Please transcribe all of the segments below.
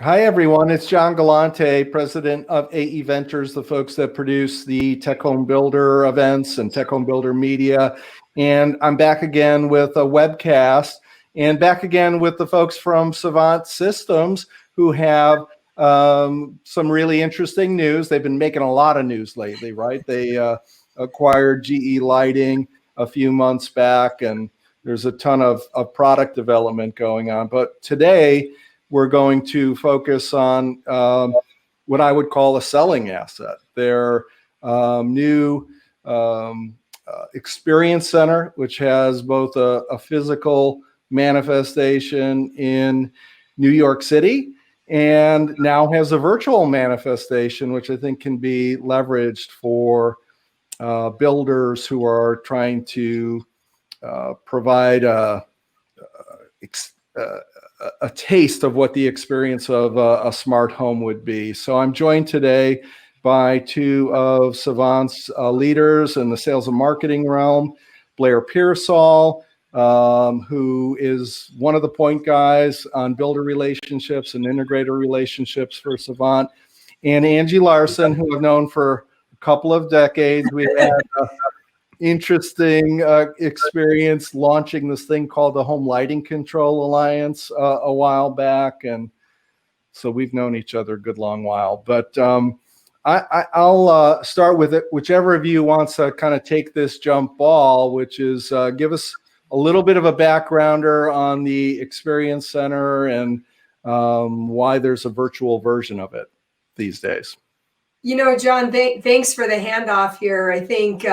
Hi, everyone. It's John Galante, president of AE Ventures, the folks that produce the Tech Home Builder events and Tech Home Builder media. And I'm back again with a webcast and back again with the folks from Savant Systems who have some really interesting news. They've been making a lot of news lately, right? They acquired GE Lighting a few months back, and there's a ton of product development going on. But today, we're going to focus on what I would call a selling asset. Their new experience center, which has both a physical manifestation in New York City and now has a virtual manifestation, which I think can be leveraged for builders who are trying to provide a taste of what the experience of a smart home would be. So I'm joined today by two of Savant's leaders in the sales and marketing realm, Blair Pearsall, who is one of the point guys on builder relationships and integrator relationships for Savant, and Angie Larson, who I've known for a couple of decades. We've had interesting experience launching this thing called the Home Lighting Control Alliance a while back, and so we've known each other a good long while. But I'll start with it. Whichever of you wants to kind of take this jump ball, which is give us a little bit of a backgrounder on the Experience Center and why there's a virtual version of it these days. You know, John, thanks for the handoff here. I think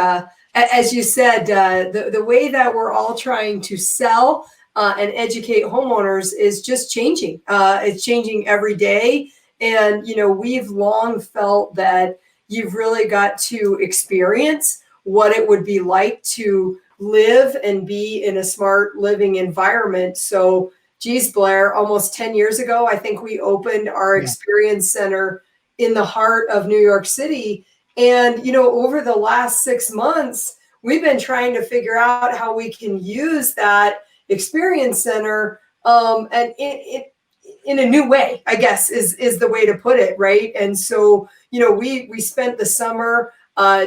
as you said, the way that we're all trying to sell and educate homeowners is just changing. It's changing every day. And, you know, we've long felt that you've really got to experience what it would be like to live and be in a smart living environment. So, geez, Blair, almost 10 years ago, I think we opened our Experience Center in the heart of New York City. And, you know, over the last 6 months, we've been trying to figure out how we can use that Experience Center and in a new way, I guess, is the way to put it, right? And so, you know, we spent the summer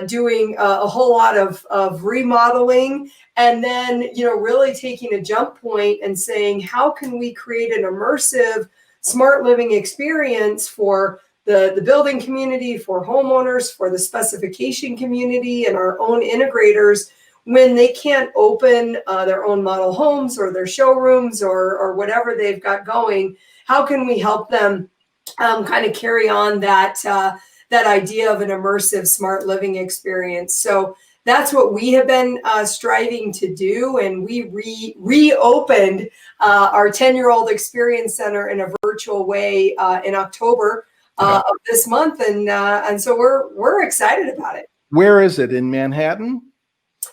doing a whole lot of remodeling, and then, you know, really taking a jump point and saying, how can we create an immersive smart living experience for the building community, for homeowners, for the specification community, and our own integrators when they can't open their own model homes or their showrooms or whatever they've got going. How can we help them kind of carry on that idea of an immersive smart living experience? So that's what we have been striving to do, and we reopened our 10-year-old Experience Center in a virtual way in October of this month, and so we're excited about it. Where is it? In Manhattan?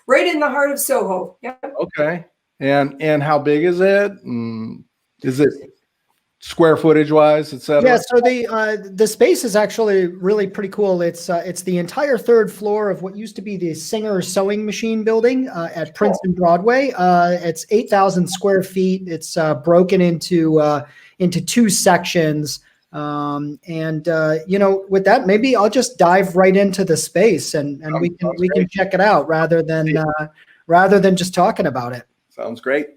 Right in the heart of Soho. Yep. Okay. And how big is it? Is it square footage wise, et cetera? Yeah, so the space is actually really pretty cool. It's the entire third floor of what used to be the Singer Sewing Machine building at Princeton Broadway. It's 8,000 square feet. It's broken into two sections. You know, with that, maybe I'll just dive right into the space and we can check it out rather than just talking about it. Sounds great.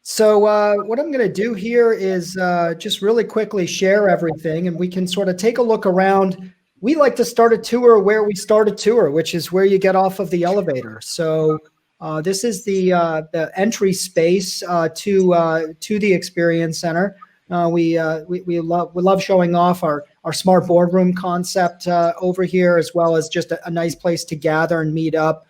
So what I'm going to do here is just really quickly share everything, and we can sort of take a look around. We like to start a tour where we start a tour, which is where you get off of the elevator. So this is the entry space to the Experience Center. We love showing off our smart boardroom concept over here, as well as just a nice place to gather and meet up.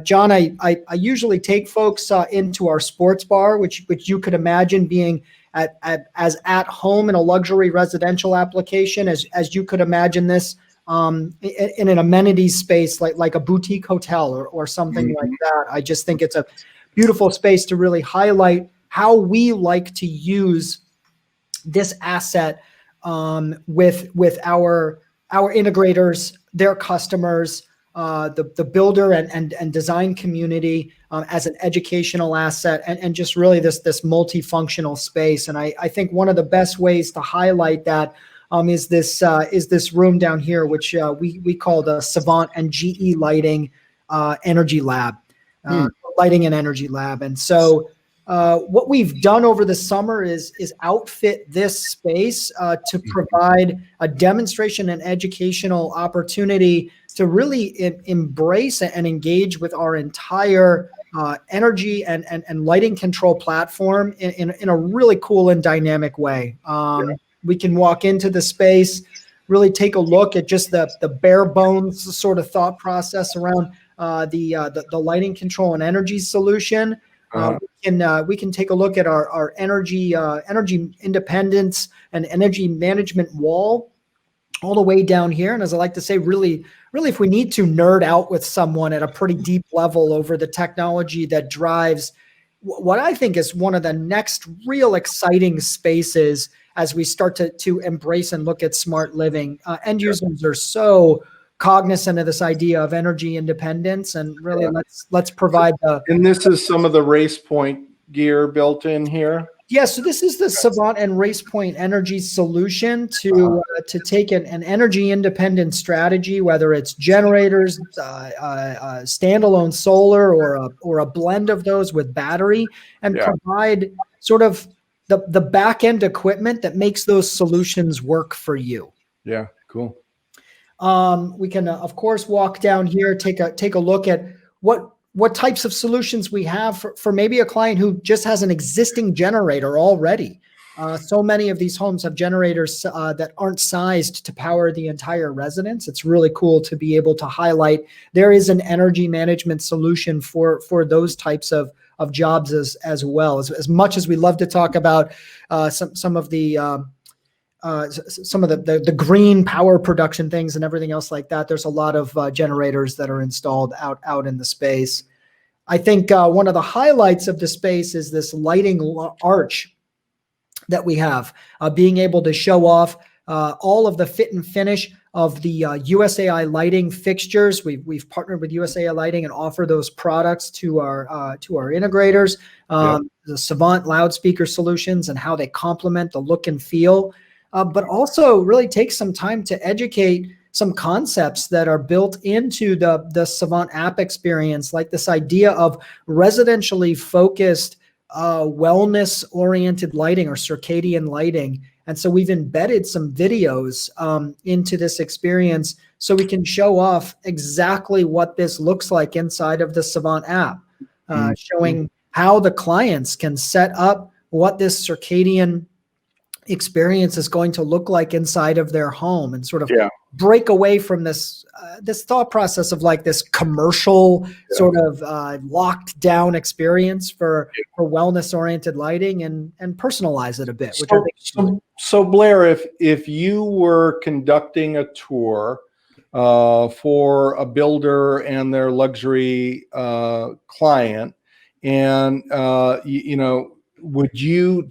John, I usually take folks into our sports bar, which you could imagine being as at home in a luxury residential application as you could imagine this in an amenities space like a boutique hotel or something like that. I just think it's a beautiful space to really highlight how we like to use this asset with our integrators, their customers, the builder and design community as an educational asset, and just really this multifunctional space. And I think one of the best ways to highlight that is this room down here, which we call the Savant and GE Lighting Energy Lab, Lighting and Energy Lab. And so what we've done over the summer is outfit this space to provide a demonstration and educational opportunity to really embrace and engage with our entire energy and lighting control platform in a really cool and dynamic way. We can walk into the space, really take a look at just the bare bones sort of thought process around the lighting control and energy solution. We can take a look at our energy independence and energy management wall all the way down here. And as I like to say, really, if we need to nerd out with someone at a pretty deep level over the technology that drives what I think is one of the next real exciting spaces as we start to embrace and look at smart living. End users are so cognizant of this idea of energy independence, and really let's provide and this is some of the race point gear built in here. Yeah, so this is the Savant and RacePoint energy solution to take an energy independent strategy, whether it's generators, standalone solar, or a blend of those with battery, and provide sort of the back end equipment that makes those solutions work for you. Yeah, cool. We can of course walk down here, take a look at what types of solutions we have for maybe a client who just has an existing generator already. So many of these homes have generators that aren't sized to power the entire residence. It's really cool to be able to highlight there is an energy management solution for those types of jobs as well. As much as we love to talk about some of the green power production things and everything else like that, there's a lot of generators that are installed out in the space. I think one of the highlights of the space is this lighting arch that we have, being able to show off all of the fit and finish of the USAI lighting fixtures. We've partnered with USAI Lighting and offer those products to our integrators, the Savant loudspeaker solutions and how they complement the look and feel. But also really take some time to educate some concepts that are built into the Savant app experience, like this idea of residentially focused, wellness-oriented lighting or circadian lighting. And so we've embedded some videos into this experience so we can show off exactly what this looks like inside of the Savant app, showing how the clients can set up what this circadian experience is going to look like inside of their home, and sort of break away from this thought process of like this commercial sort of locked down experience for wellness oriented lighting, and personalize it a bit. So Blair, if you were conducting a tour for a builder and their luxury client, and do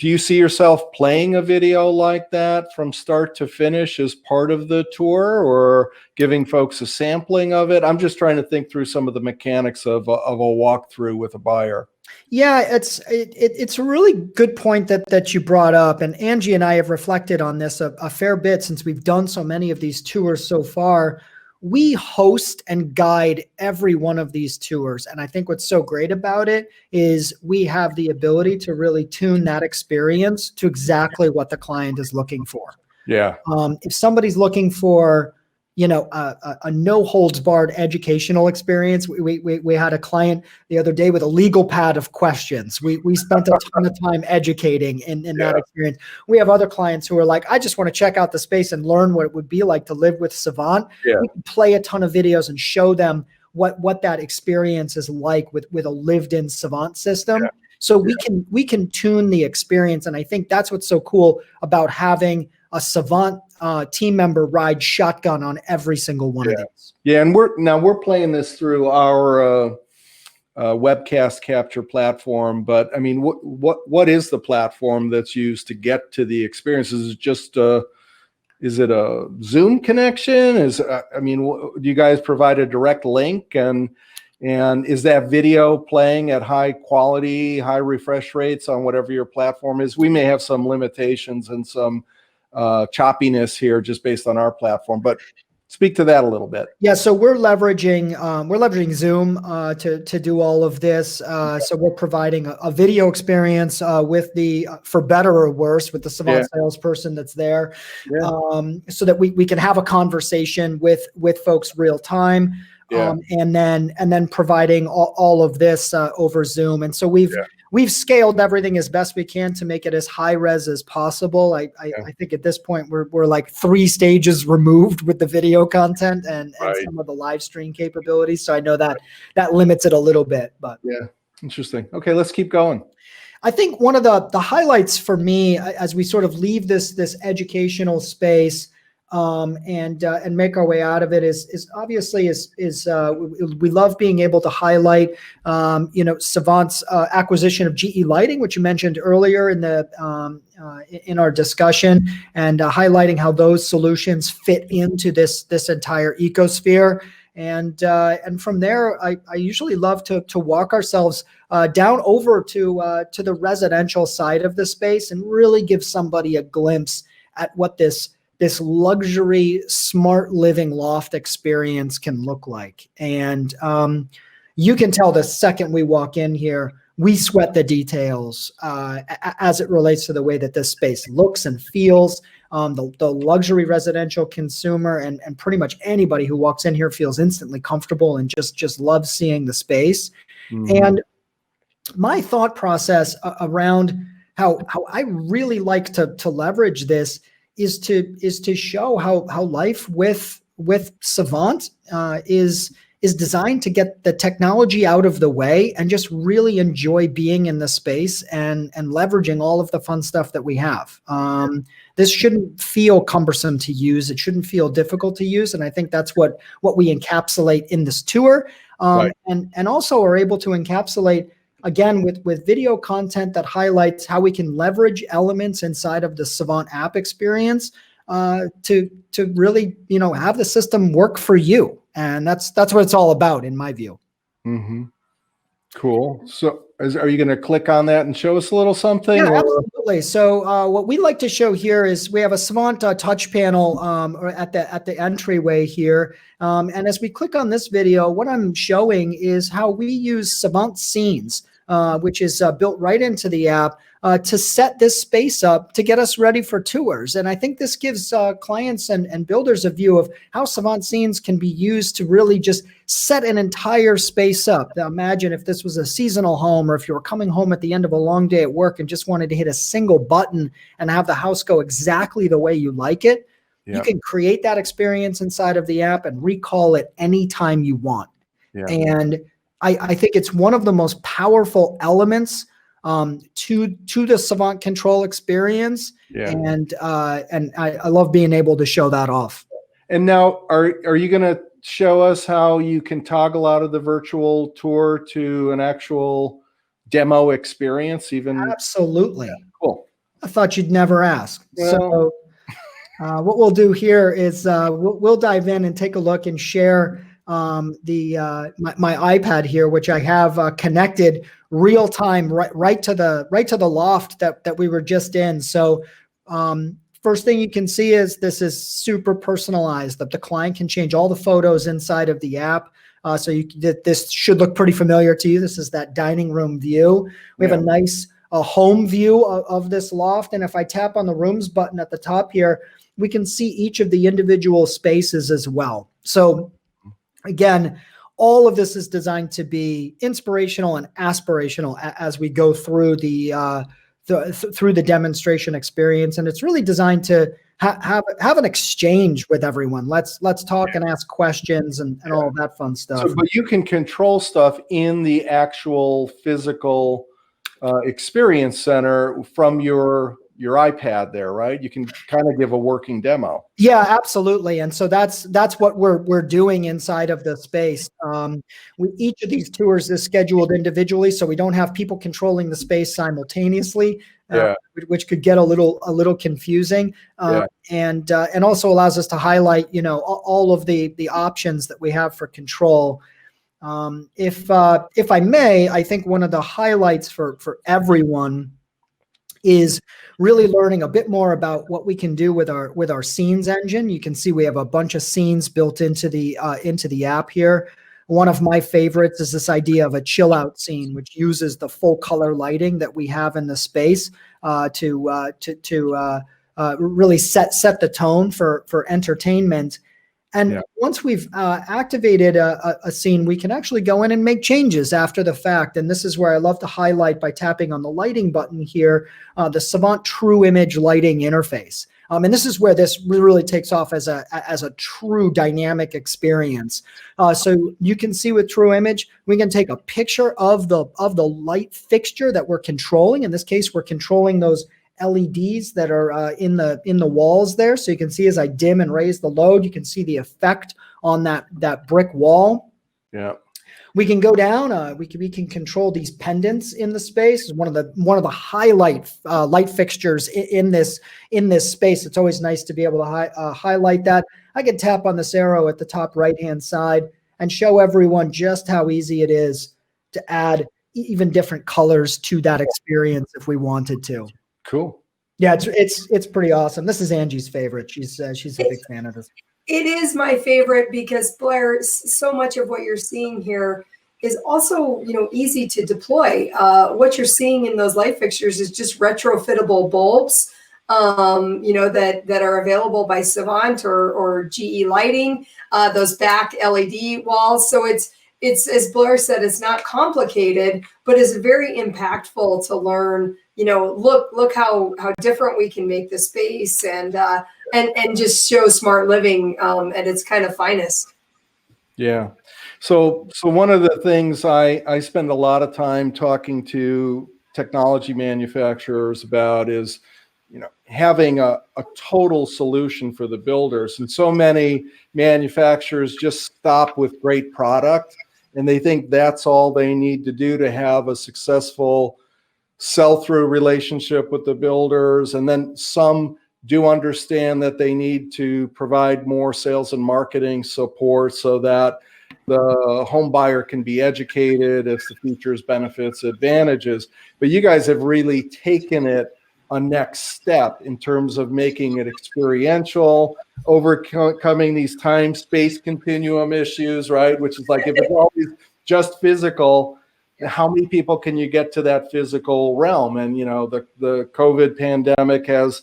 you see yourself playing a video like that from start to finish as part of the tour, or giving folks a sampling of it? I'm just trying to think through some of the mechanics of a walkthrough with a buyer. Yeah, it's a really good point that you brought up, and Angie and I have reflected on this a fair bit since we've done so many of these tours so far. We host and guide every one of these tours. And I think what's so great about it is we have the ability to really tune that experience to exactly what the client is looking for. Yeah. If somebody's looking for, a no holds barred educational experience, we had a client the other day with a legal pad of questions. We spent a ton of time educating in that experience. We have other clients who are like, I just want to check out the space and learn what it would be like to live with Savant. Yeah. We can play a ton of videos and show them what that experience is like with a lived in Savant system. So we can tune the experience. And I think that's what's so cool about having a Savant team member ride shotgun on every single one of these. Yeah, and we're playing this through our webcast capture platform. But I mean, what is the platform that's used to get to the experience? Is it just is it a Zoom connection? I mean, do you guys provide a direct link, and is that video playing at high quality, high refresh rates on whatever your platform is? We may have some limitations and some choppiness here just based on our platform, but speak to that a little bit. Yeah, so we're leveraging Zoom to do all of this. So we're providing a video experience with for better or worse, with the Savant salesperson that's there, so that we can have a conversation with folks real time. And then providing all of this over Zoom. And so we've scaled everything as best we can to make it as high res as possible. I think at this point we're like 3 stages removed with the video content and some of the live stream capabilities. So I know that limits it a little bit, but interesting. Okay, let's keep going. I think one of the highlights for me as we sort of leave this educational space and make our way out of it is obviously we love being able to highlight Savant's acquisition of GE Lighting, which you mentioned earlier in our discussion, and highlighting how those solutions fit into this entire ecosphere. And from there, I usually love to walk ourselves down over to the residential side of the space and really give somebody a glimpse at what this luxury smart living loft experience can look like. And you can tell the second we walk in here, we sweat the details as it relates to the way that this space looks and feels. The luxury residential consumer and pretty much anybody who walks in here feels instantly comfortable and just loves seeing the space. Mm-hmm. And my thought process around how I really like to leverage this is to show how life with Savant is designed to get the technology out of the way and just really enjoy being in the space and leveraging all of the fun stuff that we have. This shouldn't feel cumbersome to use. It shouldn't feel difficult to use. And I think that's what we encapsulate in this tour. And also are able to encapsulate, again, with video content that highlights how we can leverage elements inside of the Savant app experience to really, have the system work for you. And that's what it's all about, in my view. Mm-hmm. Cool. So are you going to click on that and show us a little something? Yeah, absolutely. So what we like to show here is we have a Savant touch panel at the entryway here. And as we click on this video, what I'm showing is how we use Savant Scenes, which is built right into the app to set this space up to get us ready for tours. And I think this gives clients and builders a view of how Savant Scenes can be used to really just set an entire space up. Now, imagine if this was a seasonal home, or if you were coming home at the end of a long day at work and just wanted to hit a single button and have the house go exactly the way you like it. Yep. You can create that experience inside of the app and recall it anytime you want. Yeah. And I think it's one of the most powerful elements to the Savant control experience. Yeah. And I love being able to show that off. And now are you going to show us how you can toggle out of the virtual tour to an actual demo experience even? Absolutely. Yeah, cool. I thought you'd never ask. Well, so what we'll do here is we'll dive in and take a look and share my iPad here, which I have connected real time right to the loft that we were just in. So first thing you can see is this is super personalized. The client can change all the photos inside of the app. So this should look pretty familiar to you. This is that dining room view. We have a nice home view of this loft. And if I tap on the rooms button at the top here, we can see each of the individual spaces as well. So again, all of this is designed to be inspirational and aspirational as we go through through the demonstration experience, and it's really designed to have an exchange with everyone. Let's talk and ask questions and all of that fun stuff. So, but you can control stuff in the actual physical experience center from your iPad there, right? You can kind of give a working demo. Yeah, absolutely. And so that's what we're doing inside of the space. Each of these tours is scheduled individually, so we don't have people controlling the space simultaneously. Yeah. which could get a little confusing, Yeah. and also allows us to highlight, all of the options that we have for control. If I may, I think one of the highlights for everyone is really learning a bit more about what we can do with our scenes engine. You can see we have a bunch of scenes built into the app here. One of my favorites is this idea of a chill out scene, which uses the full color lighting that we have in the space to really set the tone for entertainment. And once we've activated a scene, we can actually go in and make changes after the fact. And this is where I love to highlight, by tapping on the lighting button here, the Savant True Image lighting interface. And this is where this really takes off as a true dynamic experience. So you can see with True Image, we can take a picture of the light fixture that we're controlling. In this case, we're controlling those LEDs that are in the walls there. So you can see as I dim and raise the load, you can see the effect on that brick wall. Yeah. We can go down. We can control these pendants in the space. One of the highlight light fixtures in this space. It's always nice to be able to highlight that. I can tap on this arrow at the top right hand side and show everyone just how easy it is to add even different colors to that experience if we wanted to. Cool. Yeah, it's pretty awesome. This is Angie's favorite. She's a big fan of this. It is my favorite because, Blair, so much of what you're seeing here is also, easy to deploy. What you're seeing in those light fixtures is just retrofittable bulbs, that are available by Savant or GE Lighting, those back LED walls. So it's, as Blair said, it's not complicated, but it's very impactful to learn, look how different we can make the space and just show smart living at its kind of finest. Yeah. So one of the things I spend a lot of time talking to technology manufacturers about is, having a total solution for the builders. And so many manufacturers just stop with great product, and they think that's all they need to do to have a successful sell-through relationship with the builders. And then some do understand that they need to provide more sales and marketing support so that the home buyer can be educated as to features, benefits, advantages. But you guys have really taken it a next step in terms of making it experiential, overcoming these time-space continuum issues, right? Which is like, if it's always just physical, how many people can you get to that physical realm? And, the COVID pandemic has,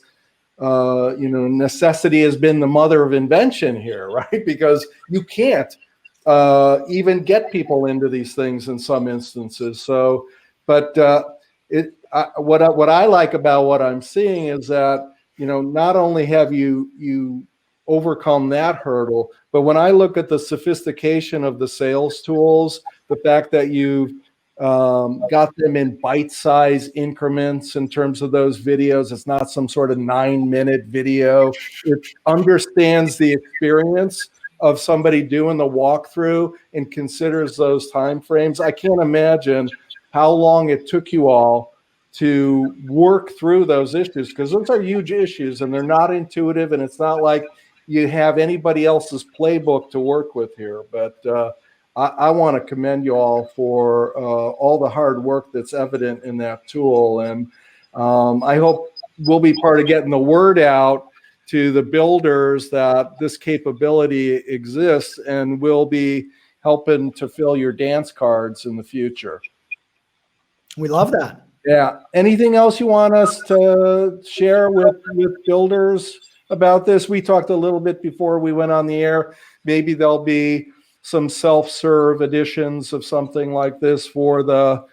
necessity has been the mother of invention here, right? Because you can't even get people into these things in some instances. So, but what I like about what I'm seeing is that, not only have you overcome that hurdle, but when I look at the sophistication of the sales tools, the fact that you've got them in bite-sized increments in terms of those videos. It's not some sort of 9-minute video. It understands the experience of somebody doing the walkthrough and considers those time frames. I can't imagine how long it took you all to work through those issues, because those are huge issues and they're not intuitive, and it's not like you have anybody else's playbook to work with here. But I want to commend you all for all the hard work that's evident in that tool. And I hope we'll be part of getting the word out to the builders that this capability exists, and we'll be helping to fill your dance cards in the future. We love that. Yeah. Anything else you want us to share with builders about this? We talked a little bit before we went on the air. Maybe there'll be some self-serve editions of something like this for the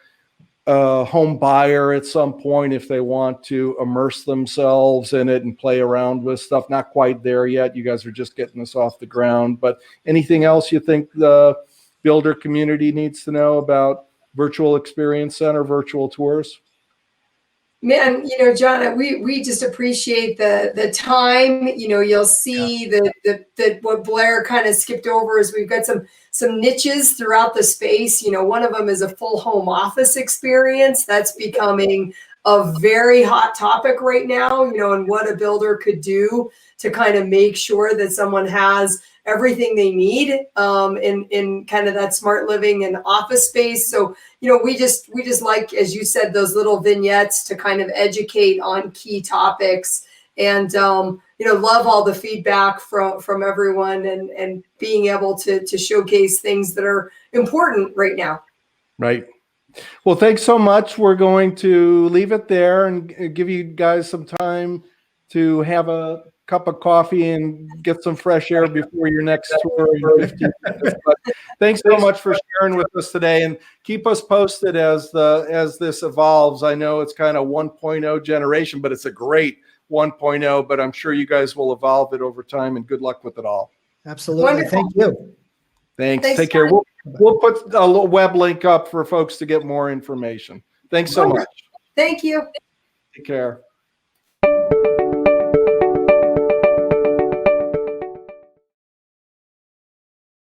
home buyer at some point if they want to immerse themselves in it and play around with stuff. Not quite there yet. You guys are just getting this off the ground. But anything else you think the builder community needs to know about Virtual Experience Center, virtual tours? Man, John, we just appreciate the time. You'll see that what Blair kind of skipped over is we've got some niches throughout the space. One of them is a full home office experience that's becoming a very hot topic right now, you know, and what a builder could do to kind of make sure that someone has everything they need in kind of that smart living and office space. So, you know, we just like, as you said, those little vignettes to kind of educate on key topics, and you know, love all the feedback from everyone, and being able to showcase things that are important right now. Right. Well, thanks so much. We're going to leave it there and give you guys some time to have a cup of coffee and get some fresh air before your next tour in 15 minutes. But thanks so much for sharing with us today, and keep us posted as this evolves. I know it's kind of 1.0 generation, but it's a great 1.0, but I'm sure you guys will evolve it over time, and good luck with it all. Absolutely. Wonderful. Thank you. Thanks. Thanks, Take care. John. We'll put a little web link up for folks to get more information. Thanks so much. Thank you. Take care.